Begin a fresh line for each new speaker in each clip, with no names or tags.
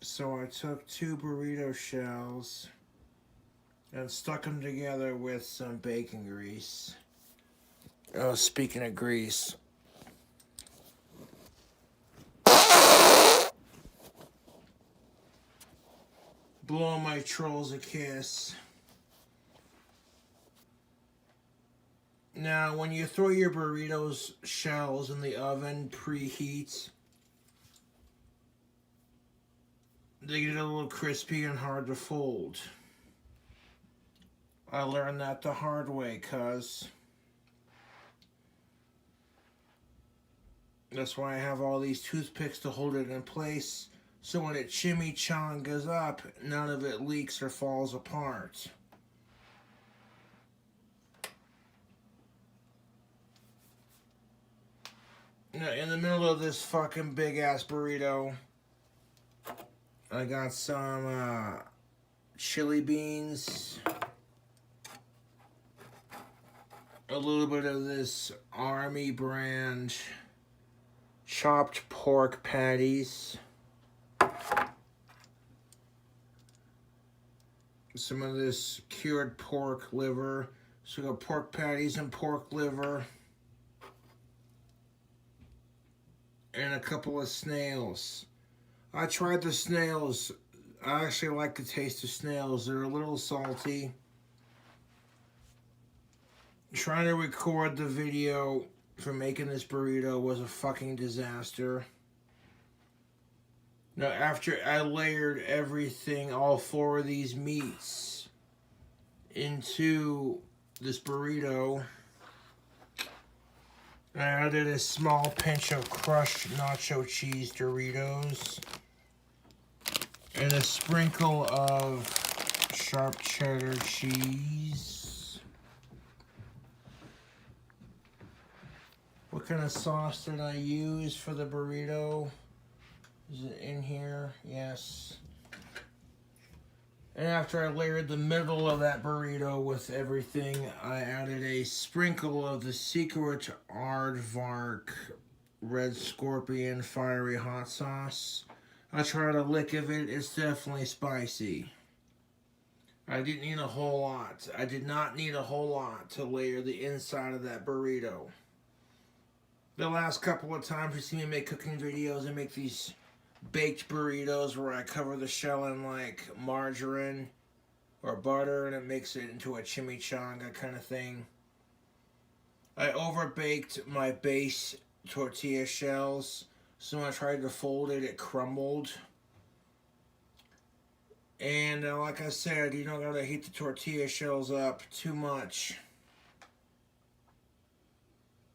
So I took 2 burrito shells and stuck them together with some bacon grease. Oh, speaking of grease. Blow my trolls a kiss. Now, when you throw your burritos shells in the oven, preheat, they get a little crispy and hard to fold. I learned that the hard way, cuz. That's why I have all these toothpicks to hold it in place, so when it chimichangas up, none of it leaks or falls apart. Now, in the middle of this fucking big ass burrito, I got some chili beans, a little bit of this Army brand chopped pork patties, some of this cured pork liver. So we got pork patties and pork liver, and a couple of snails. I tried the snails. I actually like the taste of snails. They're a little salty. Trying to record the video for making this burrito was a fucking disaster. Now, after I layered everything, all 4 of these meats, into this burrito, I added a small pinch of crushed nacho cheese Doritos and a sprinkle of sharp cheddar cheese. What kind of sauce did I use for the burrito? Is it in here? Yes. And after I layered the middle of that burrito with everything, I added a sprinkle of the Secret Aardvark Red Scorpion Fiery Hot Sauce. I tried a lick of it. It's definitely spicy. I didn't need a whole lot. I did not need a whole lot to layer the inside of that burrito. The last couple of times you see me make cooking videos, I make these baked burritos where I cover the shell in like margarine or butter and it makes it into a chimichanga kind of thing. I overbaked my base tortilla shells, so when I tried to fold it, it crumbled. And like I said, you don't gotta heat the tortilla shells up too much.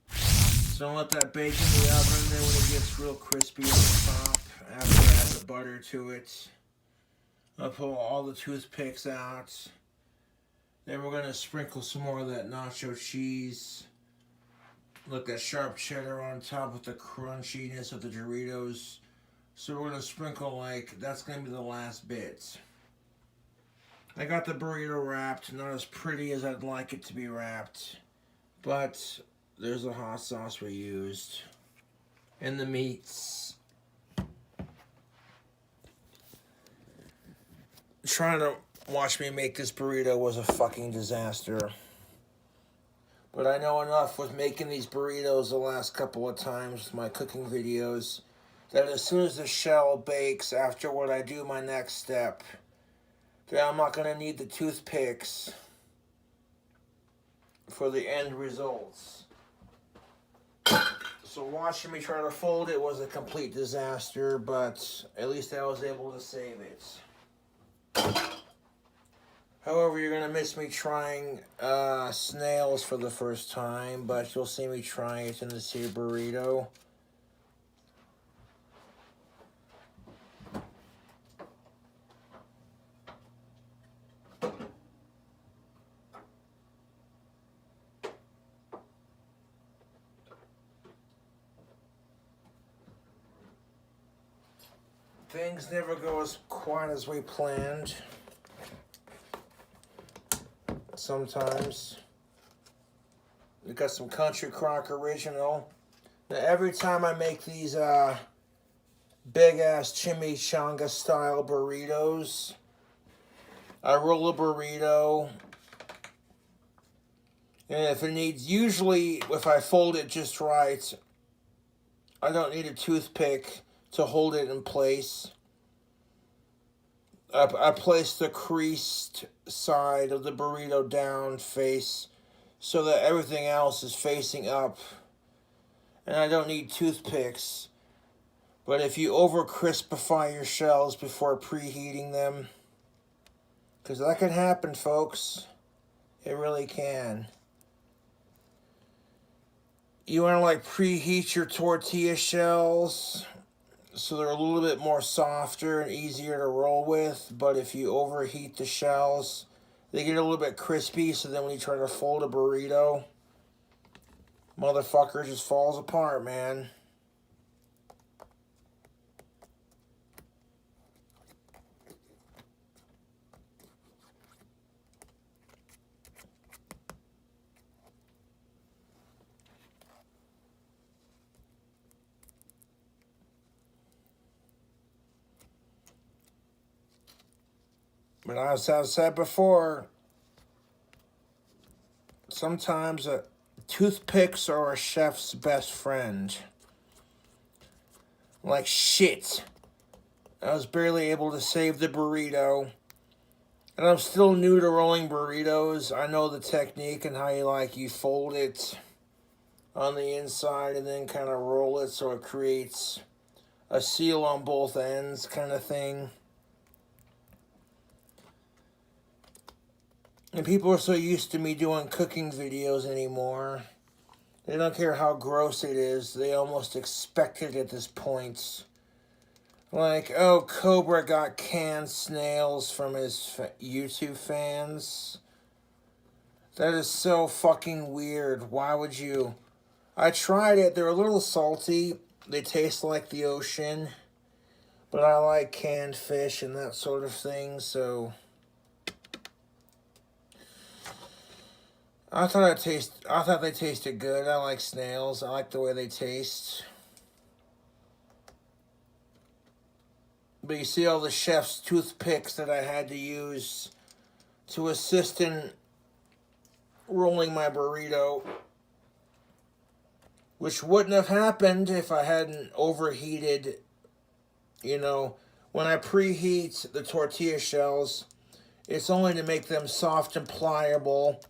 So I'll let that bake in the oven, then when it gets real crispy on the top, after I add the butter to it, I'll pull all the toothpicks out. Then we're gonna sprinkle some more of that nacho cheese. Look, that sharp cheddar on top with the crunchiness of the Doritos. So we're gonna sprinkle that's gonna be the last bit. I got the burrito wrapped, not as pretty as I'd like it to be wrapped, but there's the hot sauce we used. And the meats. Trying to watch me make this burrito was a fucking disaster. But I know enough with making these burritos the last couple of times with my cooking videos that as soon as the shell bakes after what I do my next step, then I'm not going to need the toothpicks for the end results. So watching me try to fold it was a complete disaster, but at least I was able to save it. However, you're going to miss me trying snails for the first time, but you'll see me trying it in this here burrito. Things never go quite as we planned. Sometimes. We got some Country Crock Original. Now every time I make these big ass chimichanga style burritos. I roll a burrito, and if it needs, usually if I fold it just right, I don't need a toothpick to hold it in place. I place the creased side of the burrito down face so that everything else is facing up. And I don't need toothpicks. But if you over crispify your shells before preheating them, because that can happen, folks. It really can. You want to like preheat your tortilla shells so they're a little bit more softer and easier to roll with. But if you overheat the shells, they get a little bit crispy. So then when you try to fold a burrito, motherfucker just falls apart, man. But as I've said before, sometimes toothpicks are a chef's best friend. Like shit. I was barely able to save the burrito. And I'm still new to rolling burritos. I know the technique and how you fold it on the inside and then kind of roll it so it creates a seal on both ends kind of thing. And people are so used to me doing cooking videos anymore. They don't care how gross it is. They almost expect it at this point. Like, oh, Cobra got canned snails from his YouTube fans. That is so fucking weird. Why would you? I tried it. They're a little salty. They taste like the ocean. But I like canned fish and that sort of thing, so I thought they tasted good. I like snails. I like the way they taste. But you see all the chef's toothpicks that I had to use to assist in rolling my burrito, which wouldn't have happened if I hadn't overheated. When I preheat the tortilla shells, it's only to make them soft and pliable.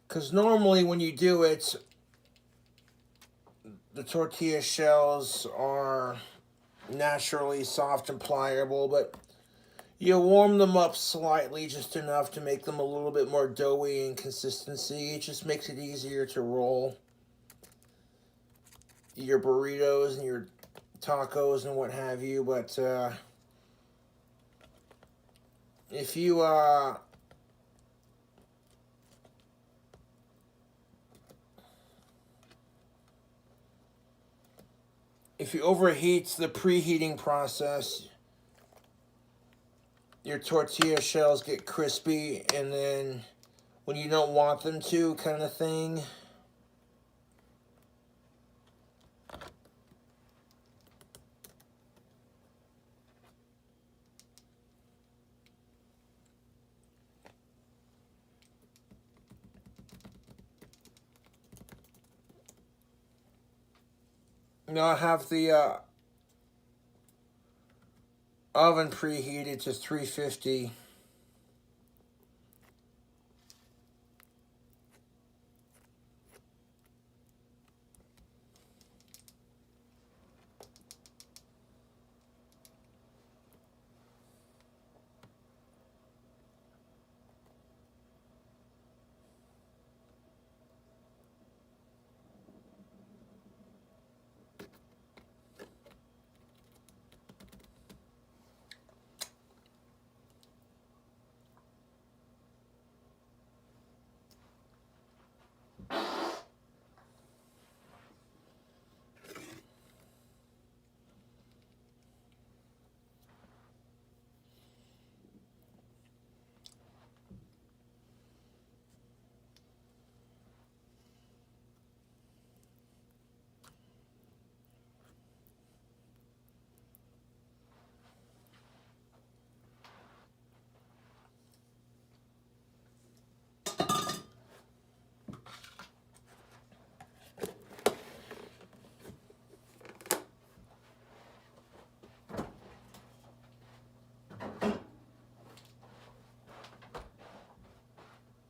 Because normally when you do it, the tortilla shells are naturally soft and pliable, but you warm them up slightly, just enough to make them a little bit more doughy in consistency. It just makes it easier to roll your burritos and your tacos and what have you. But if you overheat the preheating process, your tortilla shells get crispy, and then when you don't want them to, kind of thing. Now I have the oven preheated to 350.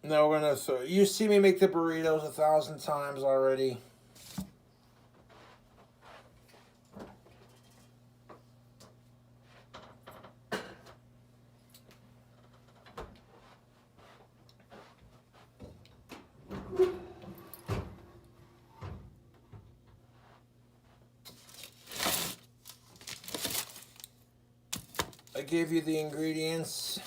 Now we're gonna, so you see me make the burritos 1,000 times already. I gave you the ingredients.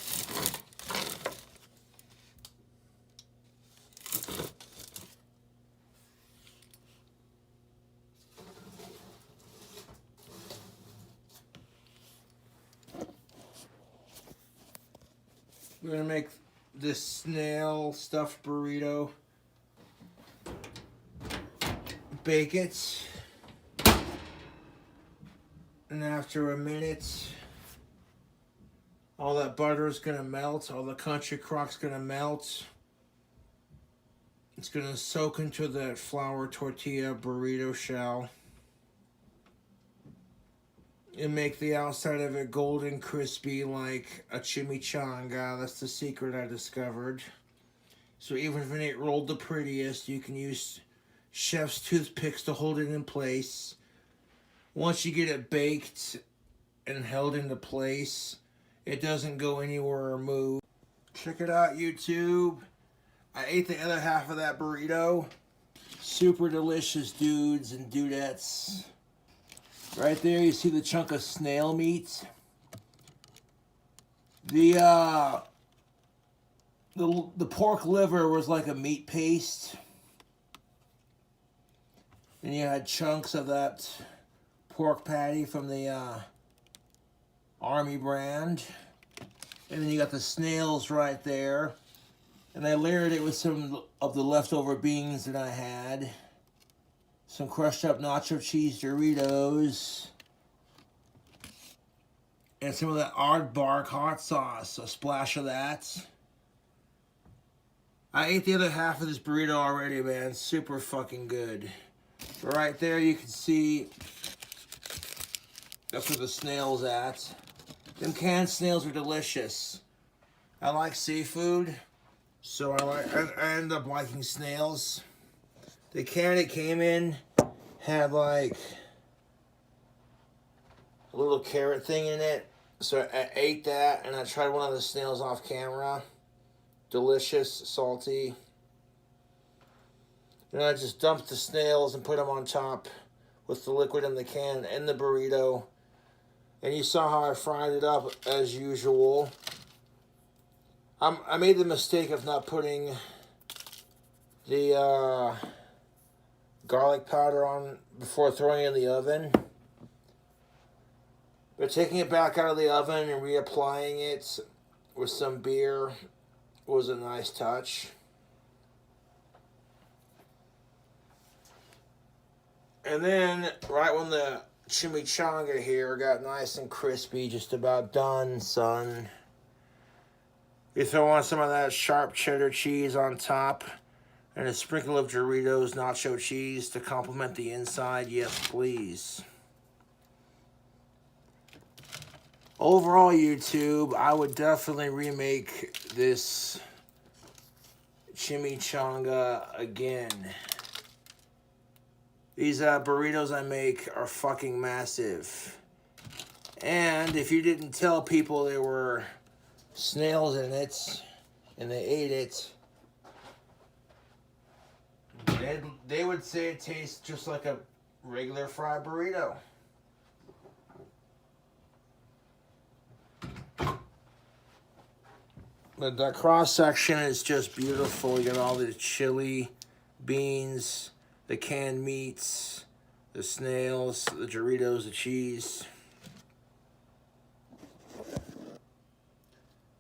We're gonna make this snail stuffed burrito. Bake it. And after a minute, all that butter is gonna melt, all the country crock's gonna melt. It's gonna soak into that flour tortilla burrito shell. And make the outside of it golden crispy like a chimichanga. That's the secret I discovered. So even if it ain't rolled the prettiest, you can use chef's toothpicks to hold it in place. Once you get it baked and held into place, it doesn't go anywhere or move. Check it out, YouTube. I ate the other half of that burrito. Super delicious, dudes and dudettes. Right there, you see the chunk of snail meat. The pork liver was like a meat paste. And you had chunks of that pork patty from the Army brand. And then you got the snails right there. And I layered it with some of the leftover beans that I had. Some crushed up nacho cheese Doritos. And some of that aardvark hot sauce. A splash of that. I ate the other half of this burrito already, man. Super fucking good. But right there you can see that's where the snail's at. Them canned snails are delicious. I like seafood, so I end up liking snails. The can it came in had like a little carrot thing in it. So I ate that and I tried one of the snails off camera. Delicious, salty. And I just dumped the snails and put them on top with the liquid in the can and the burrito. And you saw how I fried it up as usual. I made the mistake of not putting the garlic powder on before throwing it in the oven. But taking it back out of the oven and reapplying it with some beer was a nice touch. And then, right when the chimichanga here got nice and crispy, just about done, son, you throw on some of that sharp cheddar cheese on top and a sprinkle of Doritos nacho cheese to complement the inside. Yes, please. Overall, YouTube, I would definitely remake this chimichanga again. These burritos I make are fucking massive. And if you didn't tell people there were snails in it and they ate it, they would say it tastes just like a regular fried burrito. But the cross section is just beautiful. You got all the chili, beans, the canned meats, the snails, the Doritos, the cheese.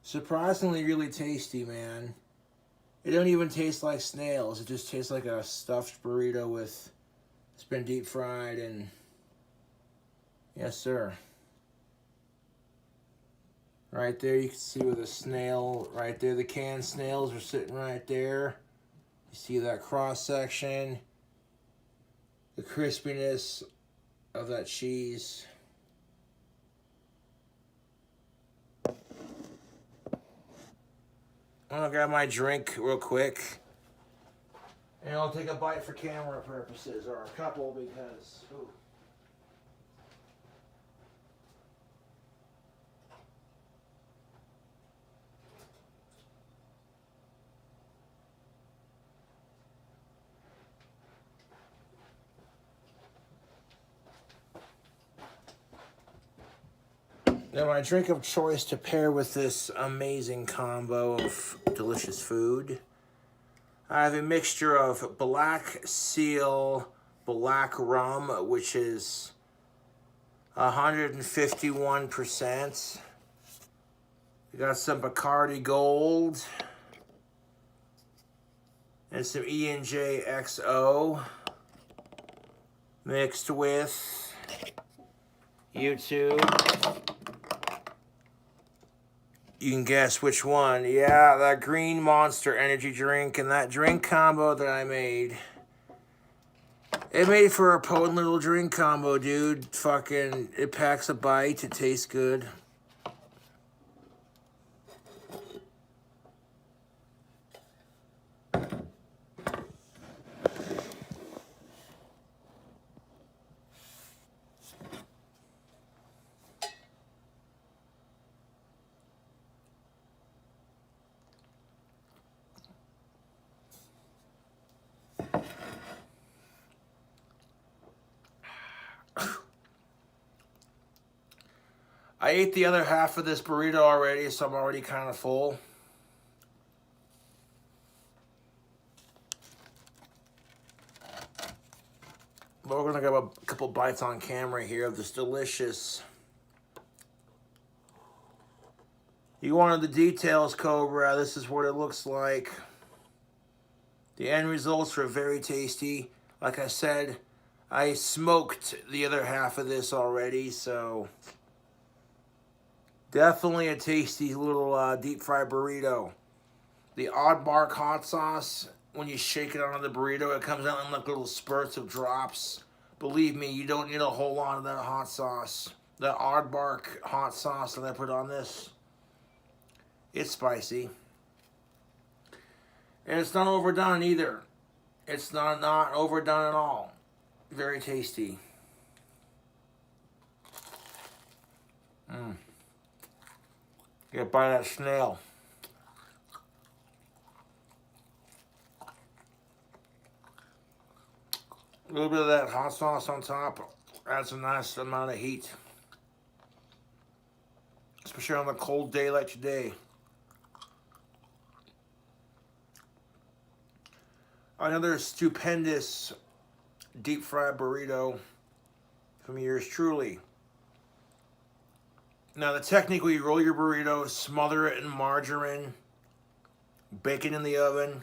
Surprisingly really tasty, man. It don't even taste like snails. It just tastes like a stuffed burrito with, it's been deep fried and, yes sir. Right there you can see with the snail, right there the canned snails are sitting right there. You see that cross section, the crispiness of that cheese. I'm gonna grab my drink real quick. And I'll take a bite for camera purposes, or a couple because... Ooh. Now, my drink of choice to pair with this amazing combo of delicious food, I have a mixture of Black Seal Black Rum, which is 151%. We got some Bacardi Gold and some E&J XO mixed with YouTube. You can guess which one. Yeah, that Green Monster energy drink and that drink combo that I made. It made for a potent little drink combo, dude. Fucking, it packs a bite. It tastes good. I ate the other half of this burrito already, so I'm already kind of full. But we're gonna grab a couple bites on camera here of this delicious. You wanted the details, Cobra. This is what it looks like. The end results are very tasty. Like I said, I smoked the other half of this already, so definitely a tasty little deep fried burrito. The Oddbark hot sauce, when you shake it onto the burrito, it comes out in like little spurts of drops. Believe me, you don't need a whole lot of that hot sauce. The Oddbark hot sauce that I put on this, it's spicy. And it's not overdone either. It's not overdone at all. Very tasty. Get a bite of that snail. A little bit of that hot sauce on top adds a nice amount of heat. Especially on a cold day like today. Another stupendous deep fried burrito from yours truly. Now the technique where you roll your burrito, smother it in margarine, bake it in the oven,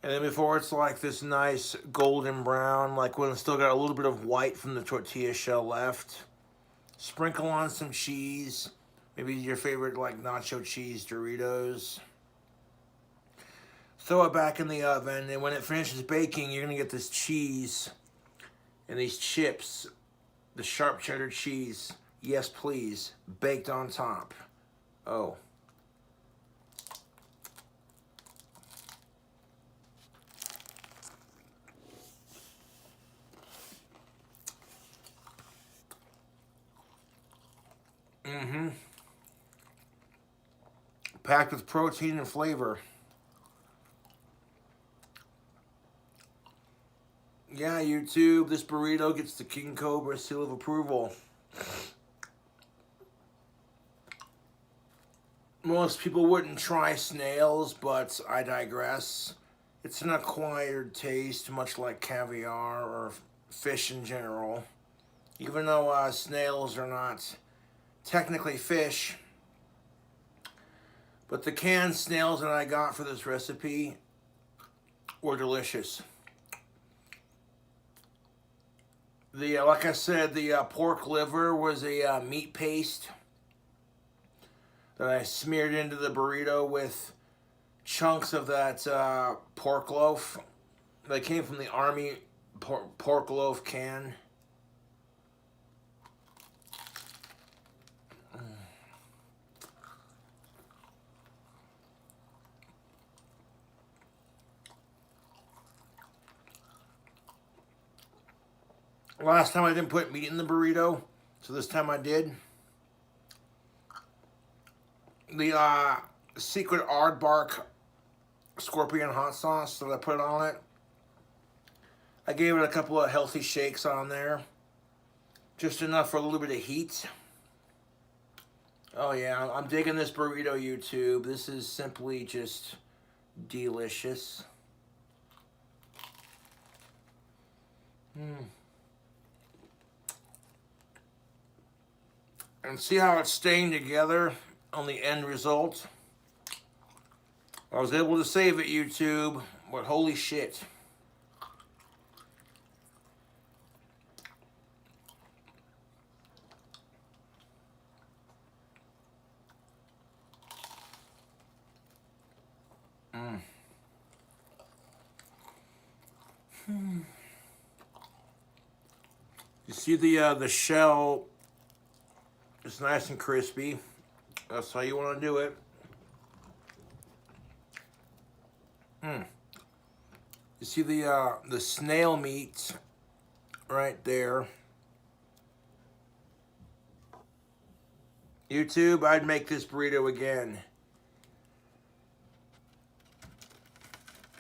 and then before it's like this nice golden brown, like when it's still got a little bit of white from the tortilla shell left, sprinkle on some cheese, maybe your favorite like nacho cheese Doritos. Throw it back in the oven, and when it finishes baking, you're gonna get this cheese and these chips, the sharp cheddar cheese, yes please, baked on top. Oh. Packed with protein and flavor. Yeah, YouTube, this burrito gets the King Cobra seal of approval. Most people wouldn't try snails, but I digress. It's an acquired taste, much like caviar or fish in general. Even though snails are not technically fish, but the canned snails that I got for this recipe were delicious. Like I said, the pork liver was a meat paste that I smeared into the burrito with chunks of that pork loaf. They came from the Army pork loaf can. Last time I didn't put meat in the burrito, so this time I did. The secret aardvark scorpion hot sauce that I put on it. I gave it a couple of healthy shakes on there. Just enough for a little bit of heat. Oh yeah, I'm digging this burrito, YouTube. This is simply just delicious. And see how it's staying together on the end result? I was able to save it, YouTube, but holy shit. You see the shell is nice and crispy. That's how you want to do it. You see the snail meat right there. YouTube, I'd make this burrito again.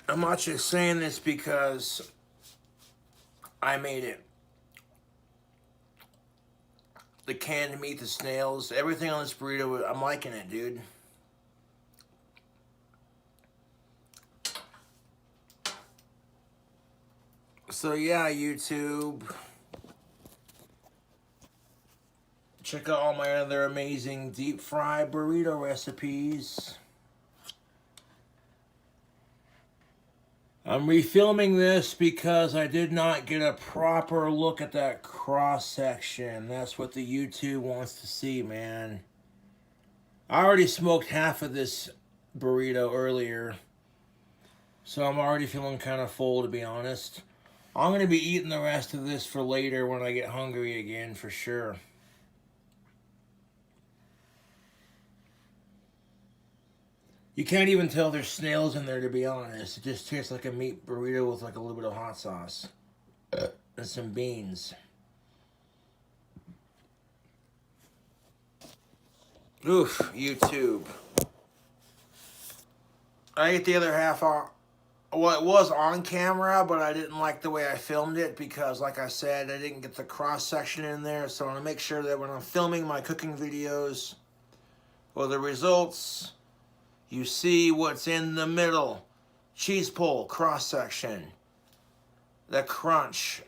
I'm not just saying this because I made it. The canned meat, the snails, everything on this burrito, I'm liking it, dude. So yeah, YouTube, check out all my other amazing deep fry burrito recipes. I'm refilming this because I did not get a proper look at that cross section. That's what the YouTube wants to see, man. I already smoked half of this burrito earlier, so I'm already feeling kind of full, to be honest. I'm going to be eating the rest of this for later when I get hungry again, for sure. You can't even tell there's snails in there, to be honest. It just tastes like a meat burrito with like a little bit of hot sauce and some beans. Oof, YouTube. I ate the other half on. Well, it was on camera, but I didn't like the way I filmed it because, like I said, I didn't get the cross section in there. So I want to make sure that when I'm filming my cooking videos or the results, you see what's in the middle. Cheese pull, cross section. The crunch.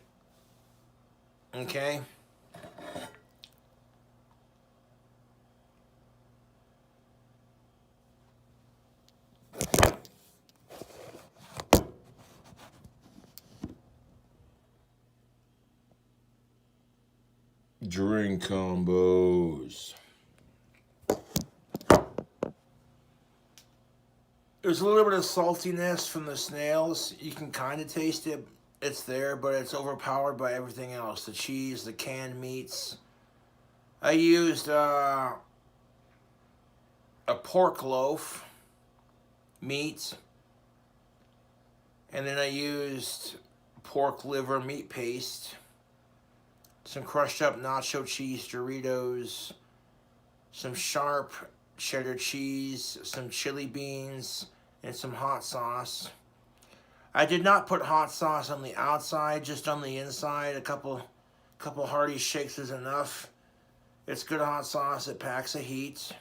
Okay? Drink combos. There's a little bit of saltiness from the snails. You can kind of taste it. It's there, but it's overpowered by everything else. The cheese, the canned meats. I used a pork loaf meat. And then I used pork liver meat paste. Some crushed up nacho cheese Doritos. Some sharp cheddar cheese. Some chili beans. And some hot sauce. I did not put hot sauce on the outside, just on the inside. A couple hearty shakes is enough. It's good hot sauce. It packs a heat.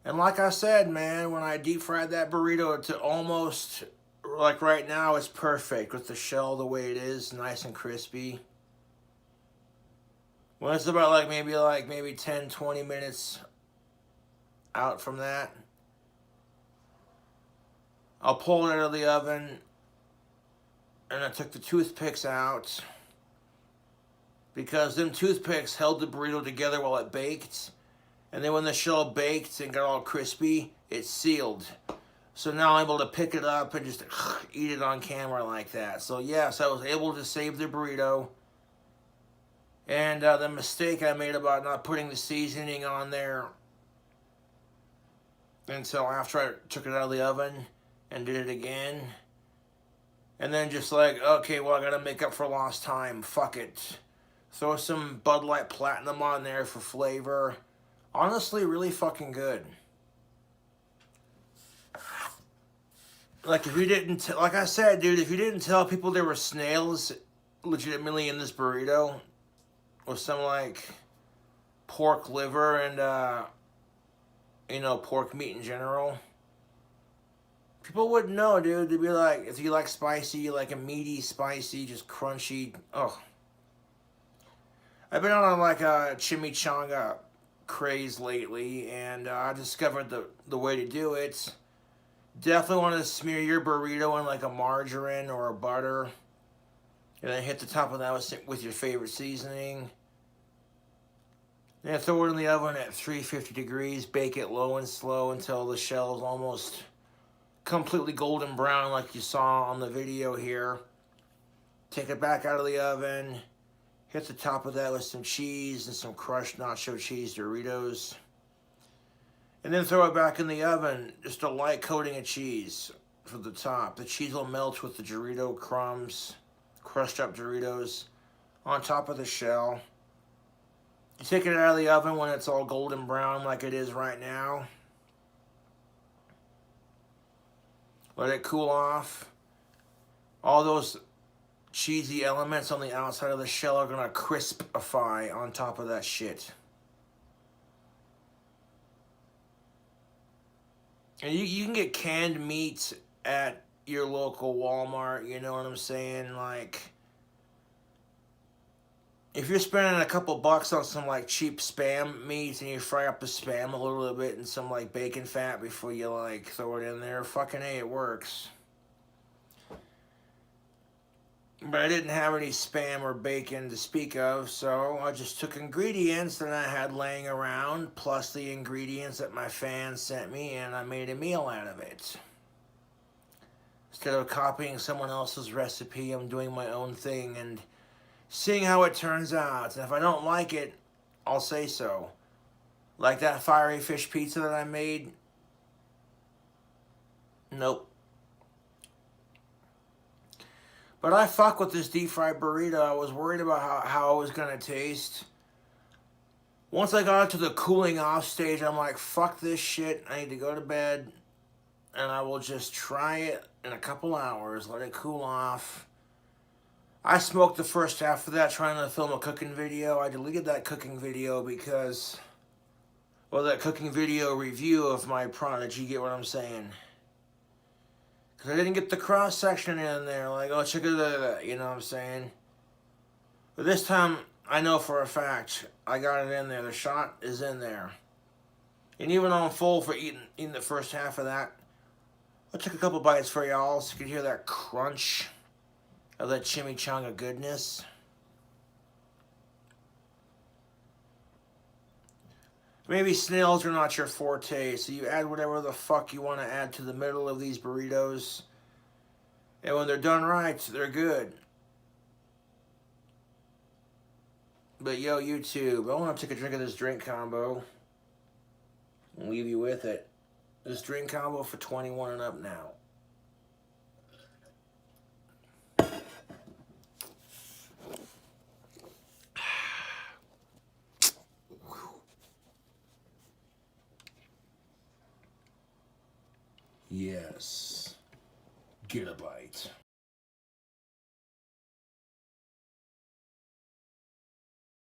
And like I said, man, when I deep fried that burrito to almost, like right now, it's perfect with the shell the way it is, nice and crispy. When it's about like maybe 10, 20 minutes out from that, I'll pull it out of the oven, and I took the toothpicks out because them toothpicks held the burrito together while it baked. And then when the shell baked and got all crispy, it sealed. So now I'm able to pick it up and just eat it on camera like that. So yes, I was able to save the burrito. And the mistake I made about not putting the seasoning on there until after I took it out of the oven and did it again. And then just like, okay, well, I gotta make up for lost time. Fuck it. Throw some Bud Light Platinum on there for flavor. Honestly, really fucking good. Like, if you didn't, like I said, dude, if you didn't tell people there were snails legitimately in this burrito, with some, like, pork liver and, you know, pork meat in general, people wouldn't know, dude. They'd be like, if you like spicy, you like a meaty, spicy, just crunchy, oh. I've been on, like, a chimichanga craze lately, and I discovered the way to do it. Definitely want to smear your burrito in like a margarine or a butter. And then hit the top of that with your favorite seasoning. Then throw it in the oven at 350 degrees. Bake it low and slow until the shell is almost completely golden brown like you saw on the video here. Take it back out of the oven. Hit the top of that with some cheese and some crushed nacho cheese Doritos. And then throw it back in the oven, just a light coating of cheese for the top. The cheese will melt with the Dorito crumbs, crushed up Doritos, on top of the shell. You take it out of the oven when it's all golden brown like it is right now. Let it cool off. All those cheesy elements on the outside of the shell are gonna crispify on top of that shit. And you can get canned meats at your local Walmart, you know what I'm saying? Like, if you're spending a couple bucks on some, like, cheap Spam meats and you fry up the Spam a little bit in some, like, bacon fat before you, like, throw it in there, fucking A, it works. But I didn't have any Spam or bacon to speak of, so I just took ingredients that I had laying around, plus the ingredients that my fans sent me, and I made a meal out of it. Instead of copying someone else's recipe, I'm doing my own thing and seeing how it turns out. And if I don't like it, I'll say so. Like that fiery fish pizza that I made. Nope. But I fuck with this deep fried burrito. I was worried about how it was going to taste. Once I got to the cooling off stage, I'm like, fuck this shit. I need to go to bed. And I will just try it in a couple hours. Let it cool off. I smoked the first half of that trying to film a cooking video. I deleted that cooking video because, well, that cooking video review of my product. You get what I'm saying? Because I didn't get the cross section in there. Like, oh, check it out. You know what I'm saying? But this time, I know for a fact I got it in there. The shot is in there. And even on full for eating the first half of that, I took a couple bites for y'all so you could hear that crunch of that chimichanga goodness. Maybe snails are not your forte, so you add whatever the fuck you want to add to the middle of these burritos. And when they're done right, they're good. But yo, YouTube, I want to take a drink of this drink combo and leave you with it. This drink combo for 21 and up now. Yes. Get a bite.